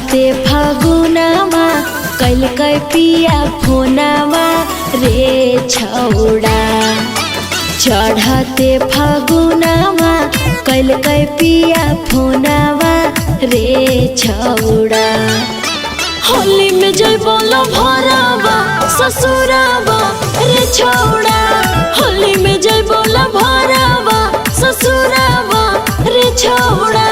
चढ़ते फागुनामा कैल कै पिया फोनामा रे छौड़ा। चढ़ते फागुनामा कैल कै पिया फोनामा रे छौड़ा। होली में जय बोलो भरावा ससुरावा रे छौड़ा। होली में जय बोलो भरावा ससुरावा रे छौड़ा।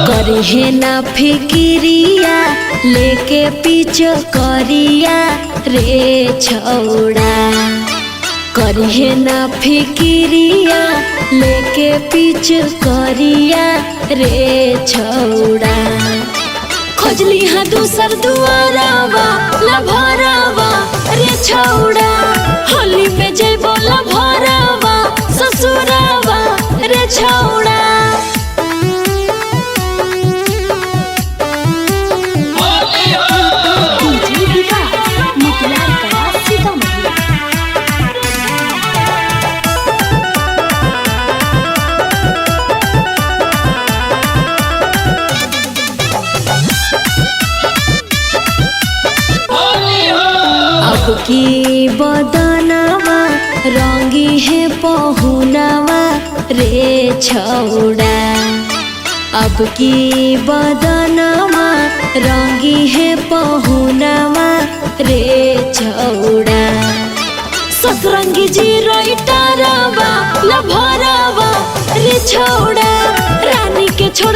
करे ना फिकिरिया लेके पीछे करिया रे छौड़ा। करे ना फिकिरिया लेके पीछे करिया रे छौड़ा। खोजली हाँ दूसर दुआरावा लभरावा रे छौड़ा। होली में जय बोला भरावा ससुरावा रे छौड़ा। अब की बदनामा रंगी है पहुनावा रे छौड़ा। अब की बदनामा रंगी है पहुनावा रे छौड़ा। सतरंगी जीरो इटारावा लभरावा रे छौड़ा। रानी के छोड़